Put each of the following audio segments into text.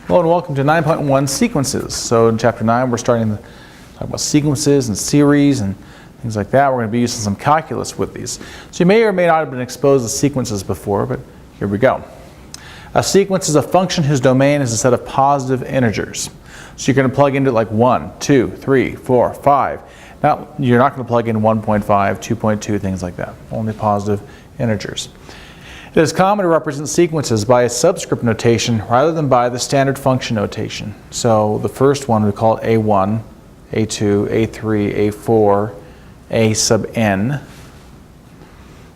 Hello and welcome to 9.1 Sequences. So in Chapter 9 we're starting to talk about sequences and series and things like that. We're going to be using some calculus with these. So you may or may not have been exposed to sequences before, but here we go. A sequence is a function whose domain is a set of positive integers. So you're going to plug into like 1, 2, 3, 4, 5. Now you're not going to plug in 1.5, 2.2, things like that. Only positive integers. It is common to represent sequences by a subscript notation rather than by the standard function notation. So the first one we call it A1, A2, A3, A4, A sub n.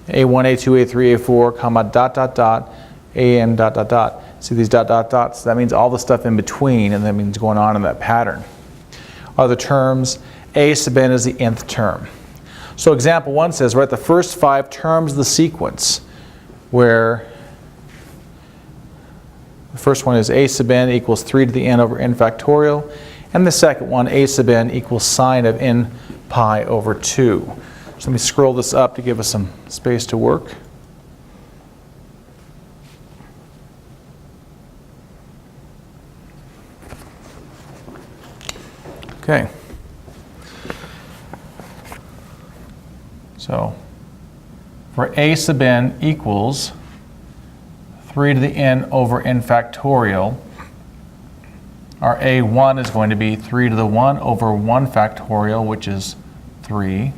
A1, A2, A3, A4, comma, dot, dot, dot, AN, dot, dot, dot. See these dot, dot, dots? That means all the stuff in between, and that means going on in that pattern. Other terms, A sub n is the nth term. So example 1 says, write the first 5 terms of the sequence, where the first one is a sub n equals 3 to the n over n factorial, and the second one, a sub n equals sine of n pi over 2. So let me scroll this up to give us some space to work. Okay. So for a sub n equals 3 to the n over n factorial, our a1 is going to be 3 to the 1 over 1 factorial, which is 3.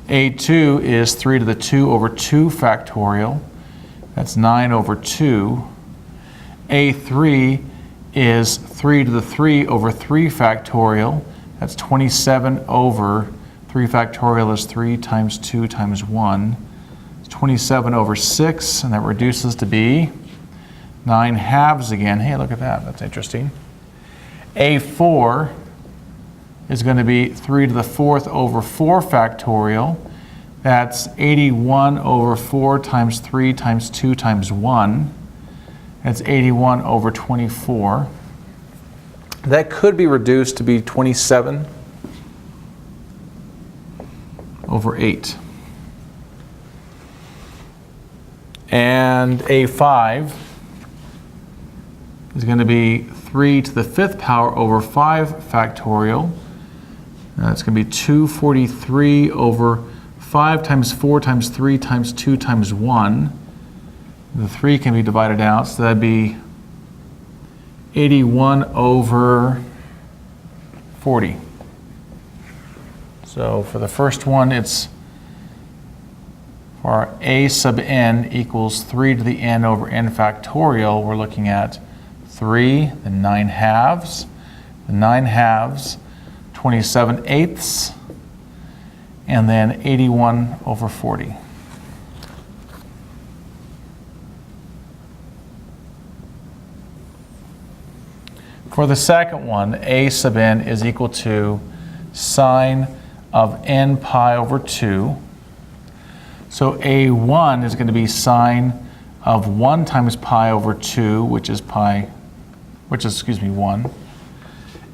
a2 is 3 to the 2 over 2 factorial. That's 9 over 2. a3 is 3 to the 3 over 3 factorial. That's 27 over 3 factorial is 3 times 2 times 1. 27 over 6, and that reduces to be 9 halves again. Hey, look at that. That's interesting. A4 is going to be 3 to the 4th over 4 factorial. That's 81 over 4 times 3 times 2 times 1. That's 81 over 24. That could be reduced to be 27 over 8. And a5 is going to be 3 to the 5th power over 5 factorial. That's going to be 243 over 5 times 4 times 3 times 2 times 1. The 3 can be divided out, so that'd be 81 over 40. So for the first one, it's for our a sub n equals 3 to the n over n factorial, we're looking at 3, then 9 halves, 27 eighths, and then 81 over 40. For the second one, a sub n is equal to sine of n pi over 2. So a1 is going to be sine of 1 times pi over 2, which is 1.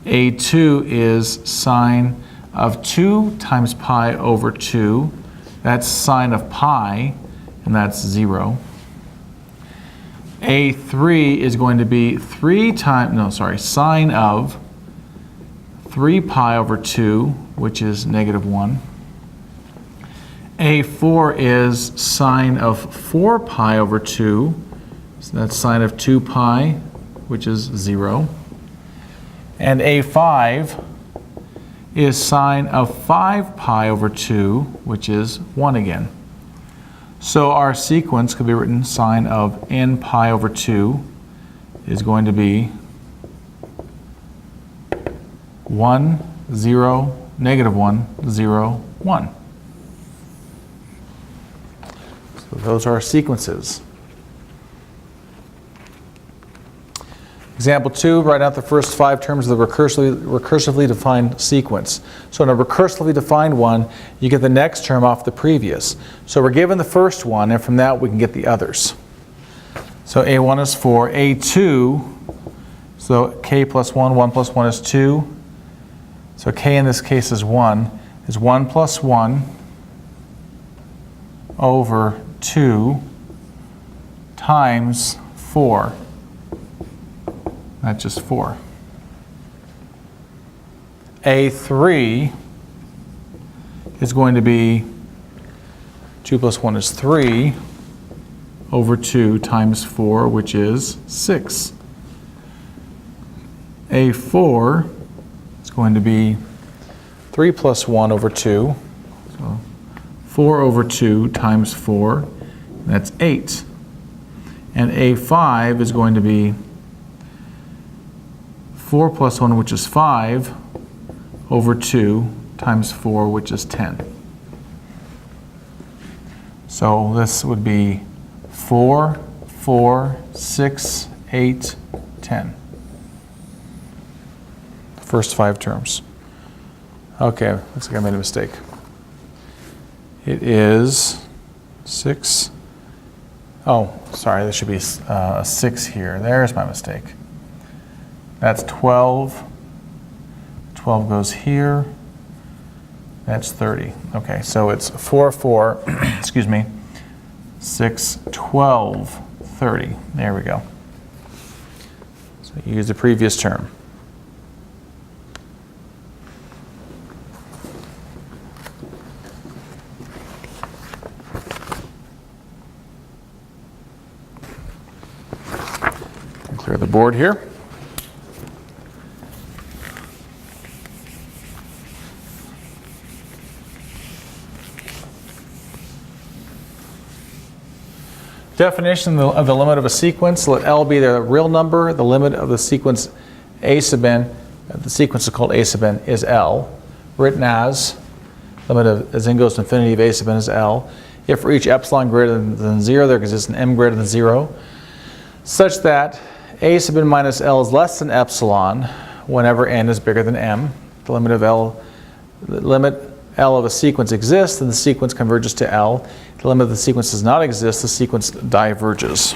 A2 is sine of 2 times pi over 2. That's sine of pi, and that's 0. A3 is going to be sine of 3 pi over 2, which is negative 1. A4 is sine of 4 pi over 2, so that's sine of 2 pi, which is 0. And A5 is sine of 5 pi over 2, which is 1 again. So our sequence could be written sine of n pi over 2 is going to be 1, 0, negative 1, 0, 1. So those are our sequences. Example 2, write out the first 5 terms of the recursively defined sequence. So in a recursively defined one, you get the next term off the previous. So we're given the first one, and from that we can get the others. So A1 is 4, A2, so k plus 1, 1 plus 1 is 2. So k in this case is 1 plus 1 over 2 times 4. That's just 4. A3 is going to be 2 plus 1 is 3 over 2 times 4, which is 6. A4 is going to be 3 plus 1 over 2. So 4 over 2 times 4, that's 8. And A5 is going to be 4 plus 1, which is 5, over 2 times 4, which is 10. So this would be 4, 4, 6, 8, 10. First 5 terms. Okay, looks like I made a mistake. It is 6. Oh, sorry, there should be a 6 here. There's my mistake. That's 12. 12 goes here. That's 30. Okay, so it's 4, 4, excuse me, 6, 12, 30. There we go. So you use the previous term. Clear the board here. Definition of the limit of a sequence. Let L be the real number. The limit of the sequence A sub n, the sequence is called A sub n, is L. Written as, limit of as n goes to infinity of A sub n is L. If for each epsilon greater than 0, there exists an m greater than 0, such that A sub n minus L is less than epsilon whenever n is bigger than m. The limit of L, the limit L of a sequence exists, and the sequence converges to L. The limit of the sequence does not exist, the sequence diverges.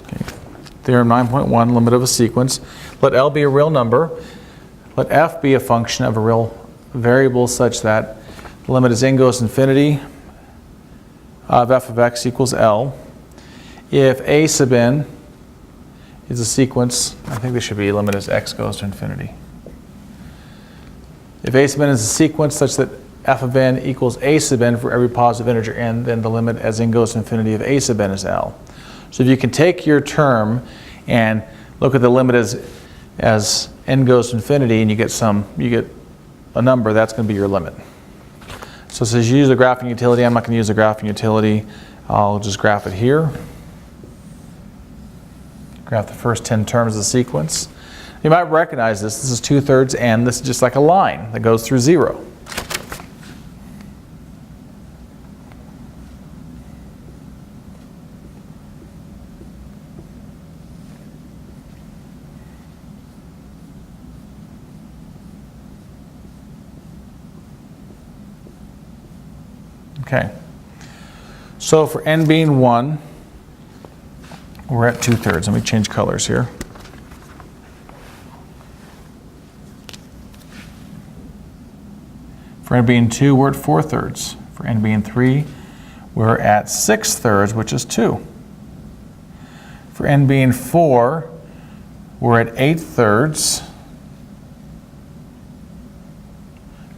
Okay. Theorem 9.1, limit of a sequence. Let L be a real number. Let F be a function of a real variable such that the limit as n goes to infinity of f of x equals L. If A sub n is a sequence, I think there should be a limit as x goes to infinity. If A sub n is a sequence such that f of n equals A sub n for every positive integer n, then the limit as n goes to infinity of A sub n is L. So if you can take your term and look at the limit as n goes to infinity and you get a number, that's going to be your limit. So it says use the graphing utility. I'm not going to use the graphing utility. I'll just graph it here. Graph the first 10 terms of the sequence. You might recognize this. This is 2/3 n. This is just like a line that goes through 0. Okay, so for n being 1, we're at 2/3. Let me change colors here. For n being 2, we're at 4/3. For n being 3, we're at 6/3, which is 2. For n being 4, we're at 8/3.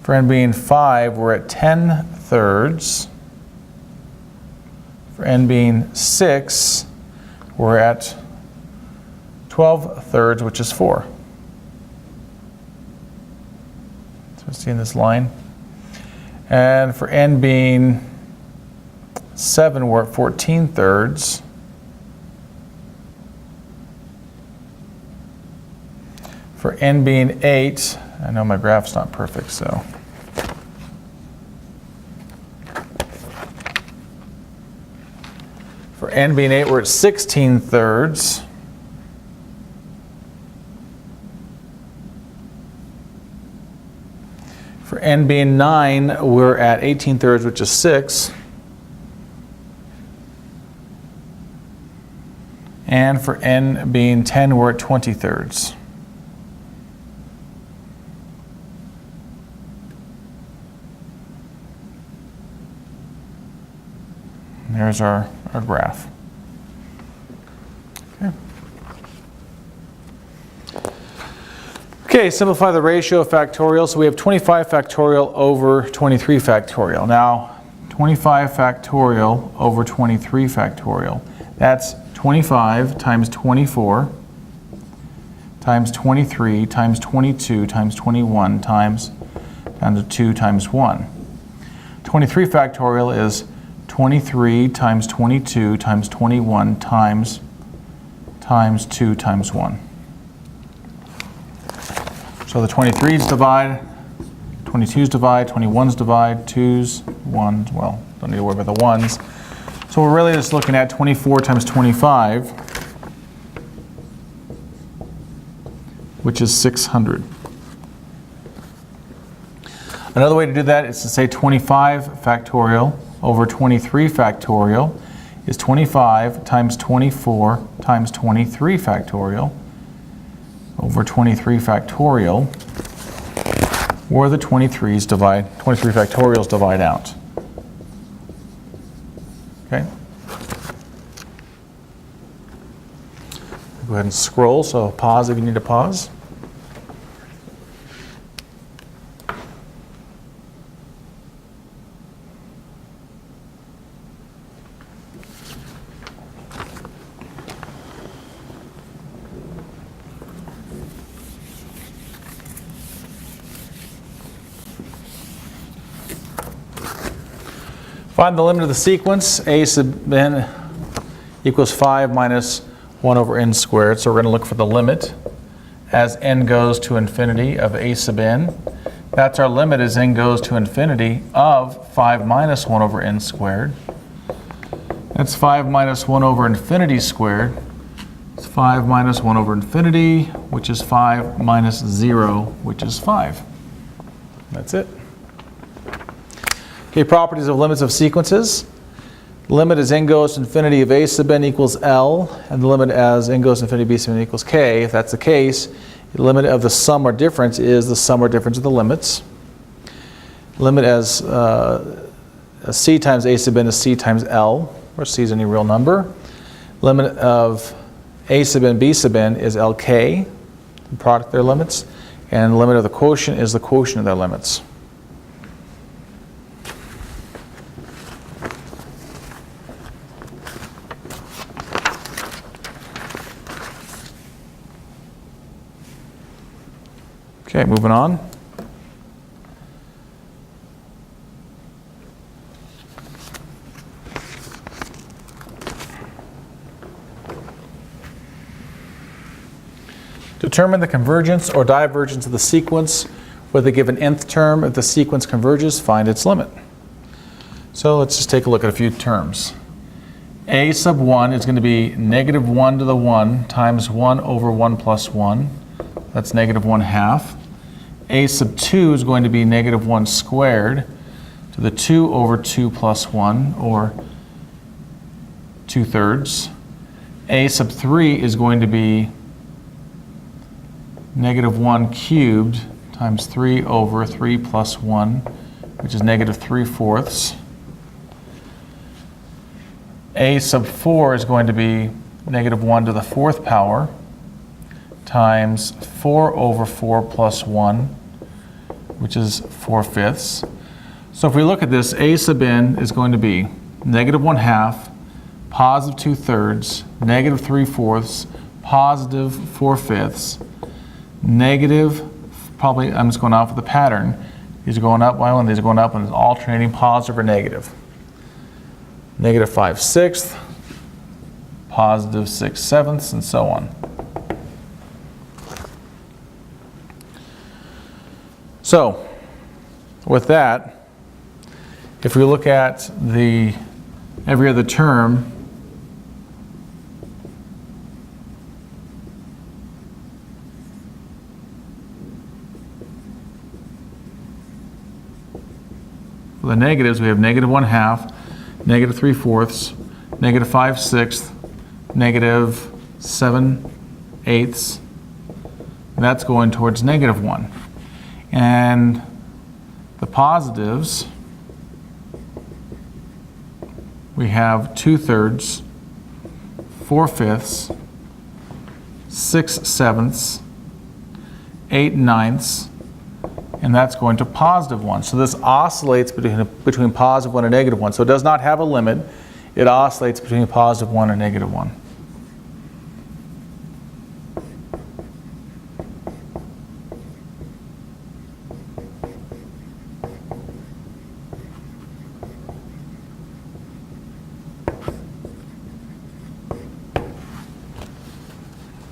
For n being 5, we're at 10/3. For n being 6, we're at 12/3, which is 4. So see in this line. And for n being 7, we're at 14/3. For n being 8, I know my graph's not perfect, so. For n being 8, we're at 16/3. For n being 9, we're at 18/3, which is 6. And for n being 10, we're at 20/3. there's our graph. Okay. Okay, simplify the ratio of factorial. So we have 25 factorial over 23 factorial. Now, 25 factorial over 23 factorial. That's 25 times 24 times 23 times 22 times 21 times down to 2 times 1. 23 factorial is 23 times 22 times 21 times 2 times 1. So the 23's divide, 22's divide, 21's divide, 2's, 1's, well, don't need to worry about the 1's. So we're really just looking at 24 times 25, which is 600. Another way to do that is to say 25 factorial over 23 factorial is 25 times 24 times 23 factorial over 23 factorial, where the 23 factorials divide out. Okay? Go ahead and scroll, so pause if you need to pause. Find the limit of the sequence. A sub n equals 5 minus 1 over n squared. So we're going to look for the limit as n goes to infinity of a sub n. That's our limit as n goes to infinity of 5 minus 1 over n squared. That's 5 minus 1 over infinity squared. It's 5 minus 1 over infinity, which is 5 minus 0, which is 5. That's it. Okay, properties of limits of sequences. The limit as n goes to infinity of a sub n equals L, and the limit as n goes to infinity of b sub n equals k. If that's the case, the limit of the sum or difference is the sum or difference of the limits. Limit as c times a sub n is c times L, where c is any real number. Limit of a sub n b sub n is Lk, the product of their limits, and the limit of the quotient is the quotient of their limits. Okay, moving on. Determine the convergence or divergence of the sequence with a given nth term. If the sequence converges, find its limit. So let's just take a look at a few terms. A sub 1 is going to be negative 1 to the 1 times 1 over 1 plus 1. That's negative 1/2. A sub 2 is going to be negative 1 squared to the 2 over 2 plus 1, or 2/3. A sub 3 is going to be negative 1 cubed times 3 over 3 plus 1, which is negative 3/4. A sub 4 is going to be negative 1 to the 4th power times 4 over 4 plus 1, which is 4/5. So if we look at this, a sub n is going to be negative 1/2, positive 2/3, negative 3/4, positive 4/5, negative, probably I'm just going off with the pattern. These are going up by one, these are going up, and it's alternating positive or negative. Negative 5/6, positive 6/7, and so on. So, with that, if we look at the every other term, for the negatives, we have negative 1/2, negative 3/4, negative 5/6, negative 7/8. That's going towards negative 1. And the positives, we have 2/3, 4/5, 6/7, 8/9, and that's going to +1. So this oscillates between +1 and -1. So it does not have a limit. It oscillates between +1 and -1.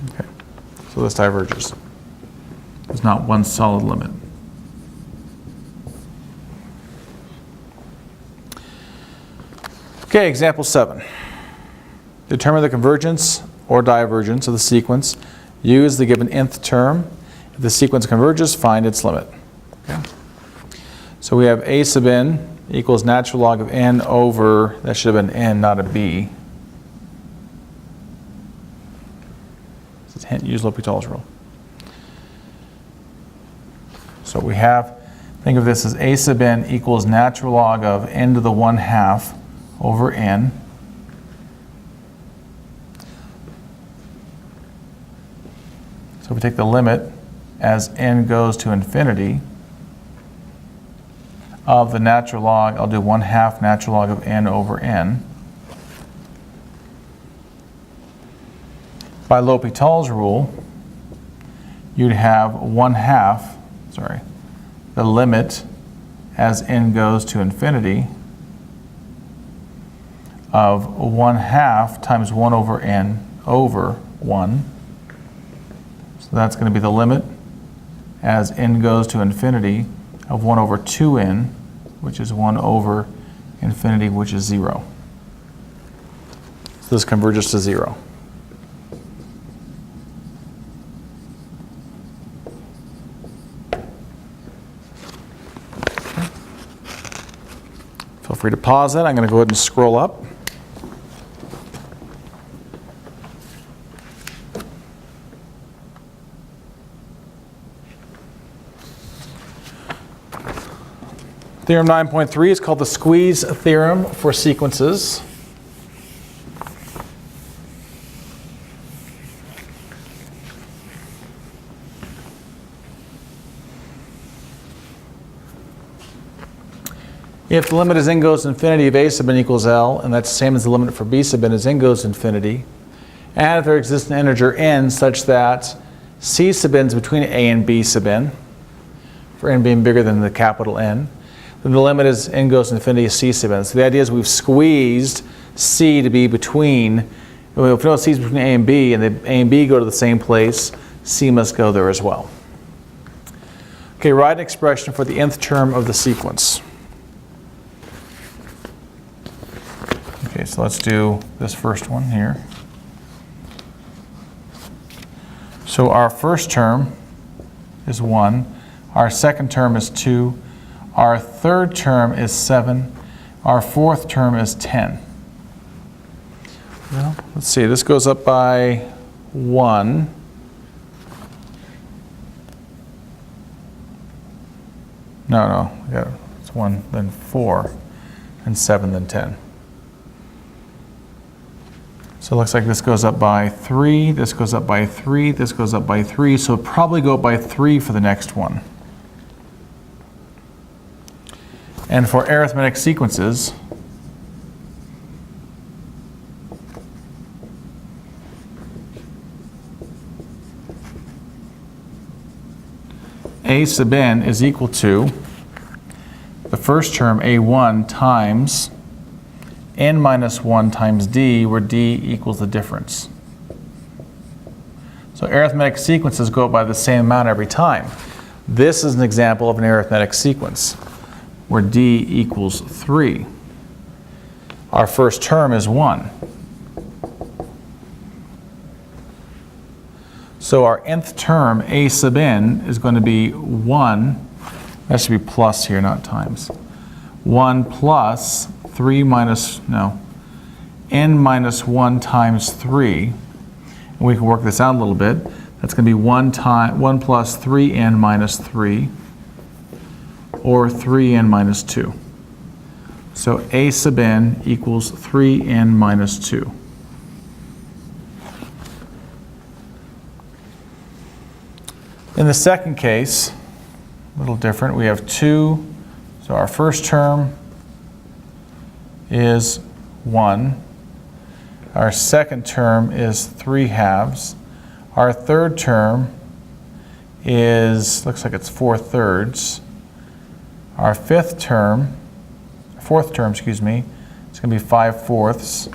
Okay, so this diverges. There's not one solid limit. Okay, example 7. Determine the convergence or divergence of the sequence. Use the given nth term. If the sequence converges, find its limit. Okay. So we have a sub n equals natural log of n over, that should have been n, not a b. This is hint, use L'Hopital's rule. So we have, think of this as a sub n equals natural log of n to the 1/2 over n. So if we take the limit as n goes to infinity of the natural log, I'll do 1/2 natural log of n over n. By L'Hopital's rule, you'd have 1/2, the limit as n goes to infinity of 1/2 times 1 over n over 1. So that's going to be the limit as n goes to infinity of 1 over 2n, which is 1 over infinity, which is 0. So this converges to 0. Okay. Feel free to pause that. I'm going to go ahead and scroll up. Theorem 9.3 is called the squeeze theorem for sequences. If the limit as n goes to infinity of a sub n equals L, and that's the same as the limit for b sub n as n goes to infinity, and if there exists an integer n such that c sub n is between a and b sub n, for n being bigger than the capital N, then the limit as n goes to infinity is c sub n. So the idea is we've squeezed c to be between, if we know c is between a and b, and the a and b go to the same place, c must go there as well. Okay, write an expression for the nth term of the sequence. Okay, so let's do this first one here. So our first term is 1, our second term is 2, our third term is 7, our fourth term is 10. Well, let's see, this goes up by 1. No, it's 1, then 4, and 7, then 10. So it looks like this goes up by 3, this goes up by 3, this goes up by 3, so it'll probably go up by 3 for the next one. And for arithmetic sequences, a sub n is equal to the first term a1 times n minus 1 times d, where d equals the difference. So arithmetic sequences go up by the same amount every time. This is an example of an arithmetic sequence where d equals 3. Our first term is 1. So our nth term, a sub n, is going to be 1. That should be plus here, not times. 1 plus 3 minus, n minus 1 times 3. And we can work this out a little bit. That's going to be 1 plus 3n minus 3, or 3n minus 2. So a sub n equals 3n minus 2. In the second case, a little different, we have 2. So our first term is 1. Our second term is 3 halves. Our third term is, looks like it's 4 thirds. Our fourth term, excuse me, it's going to be 5 fourths.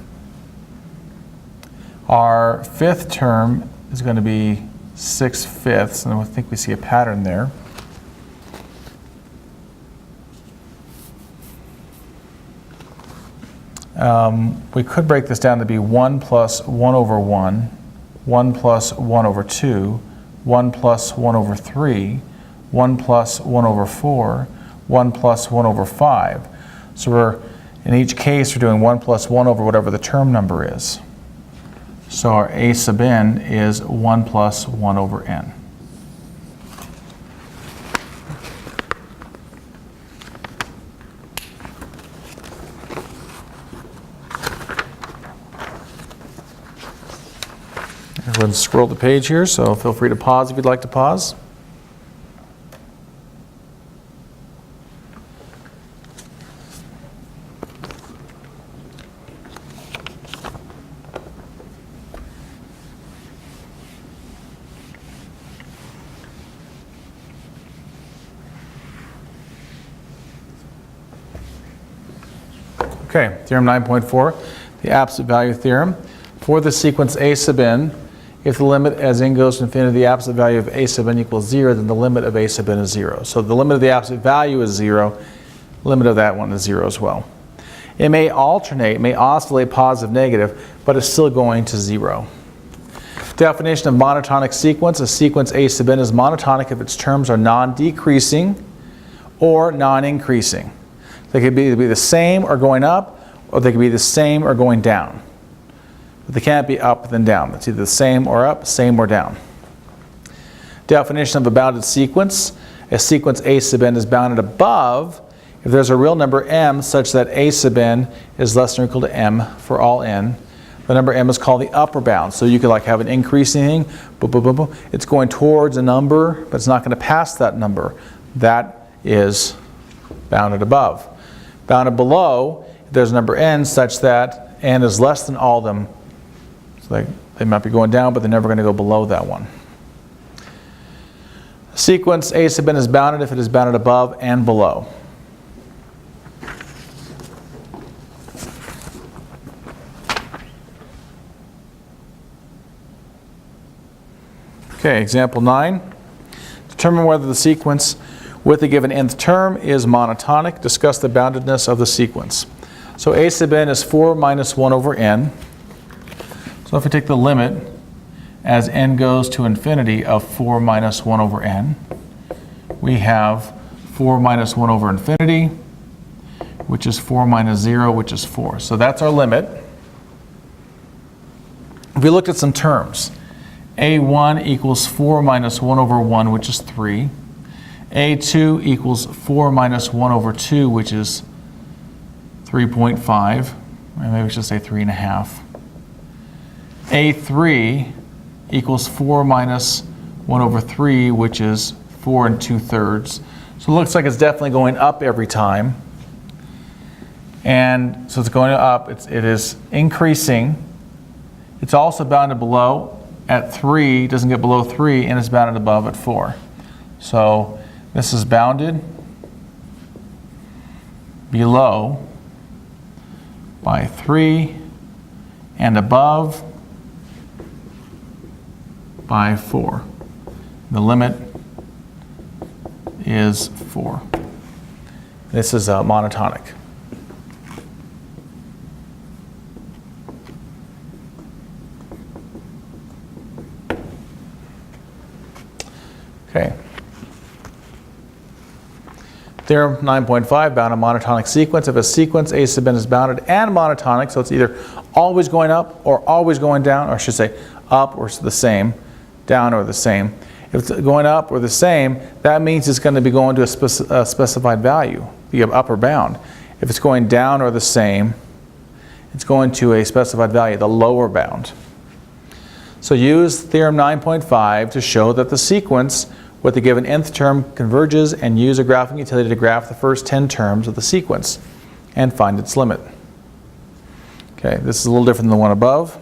Our fifth term is going to be 6 fifths, and I think we see a pattern there. We could break this down to be 1 plus 1 over 1, 1 plus 1 over 2, 1 plus 1 over 3, 1 plus 1 over 4, 1 plus 1 over 5. So we're, in each case, we're doing 1 plus 1 over whatever the term number is. So our a sub n is 1 plus 1 over n. Everyone scroll the page here, so feel free to pause if you'd like to pause. Okay, Theorem 9.4, the absolute value theorem. For the sequence a sub n, if the limit as n goes to infinity, the absolute value of a sub n equals 0, then the limit of a sub n is 0. So the limit of the absolute value is 0, limit of that one is 0 as well. It may alternate, may oscillate positive, negative, but it's still going to 0. Definition of monotonic sequence, a sequence a sub n is monotonic if its terms are non-decreasing or non-increasing. They could be the same or going up, or they could be the same or going down. But they can't be up then down. It's either the same or up, same or down. Definition of a bounded sequence. A sequence a sub n is bounded above if there's a real number m such that a sub n is less than or equal to m for all n. The number m is called the upper bound. So you could like have an increasing thing, boom, boom, boom, boom. It's going towards a number, but it's not going to pass that number. That is bounded above. Bounded below, if there's a number n such that n is less than all of them. So they might be going down, but they're never going to go below that one. Sequence a sub n is bounded if it is bounded above and below. Okay, example 9. Determine whether the sequence with the given nth term is monotonic. Discuss the boundedness of the sequence. So a sub n is 4 minus 1 over n. So if we take the limit as n goes to infinity of 4 minus 1 over n, we have 4 minus 1 over infinity, which is 4 minus 0, which is 4. So that's our limit. If we looked at some terms, a1 equals 4 minus 1 over 1, which is 3. A2 equals 4 minus 1 over 2, which is 3.5. Maybe we should say 3.5. A3 equals 4 minus 1 over 3, which is 4 2/3. So it looks like it's definitely going up every time. And so it's going up. It is increasing. It's also bounded below at 3, doesn't get below 3, and it's bounded above at 4. So this is bounded below by 3 and above by 4. The limit is 4. This is monotonic. Okay. Theorem 9.5, bounded monotonic sequence. If a sequence a sub n is bounded and monotonic, so it's either always going up or always going down, or I should say up or the same, down or the same. If it's going up or the same, that means it's going to be going to a specified value, the upper bound. If it's going down or the same, it's going to a specified value, the lower bound. So use theorem 9.5 to show that the sequence with the given nth term converges, and use a graphing utility to graph the first 10 terms of the sequence and find its limit. Okay, this is a little different than the one above.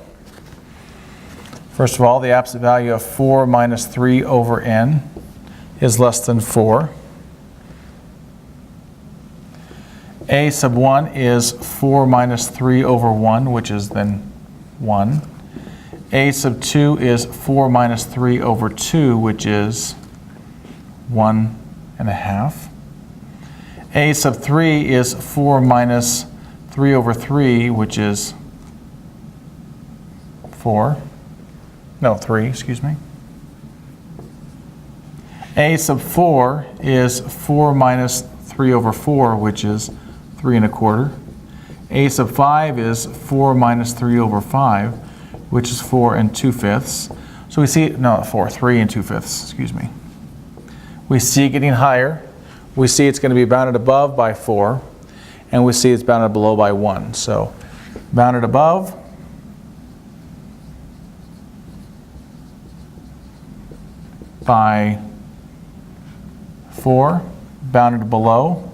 First of all, the absolute value of 4 minus 3 over n is less than 4. A sub 1 is 4 minus 3 over 1, which is then 1. A sub 2 is 4 minus 3 over 2, which is 1.5. A sub 3 is 4 minus 3 over 3, which is 3, excuse me. A sub 4 is 4 minus 3 over 4, which is 3.25. A sub 5 is 4 minus 3 over 5, which is 4 2/5. So we see, 3 2/5, excuse me. We see it getting higher. We see it's going to be bounded above by 4, and we see it's bounded below by 1. So bounded above by 4, bounded below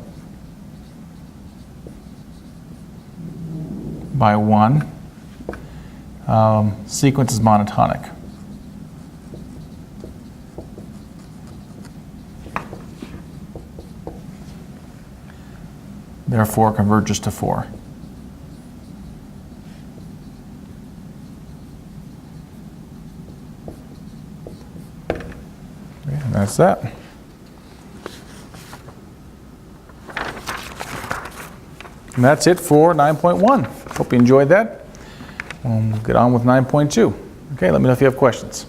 by 1. Sequence is monotonic. Therefore converges to 4. And that's that. And that's it for 9.1. Hope you enjoyed that. We'll get on with 9.2. Okay, let me know if you have questions.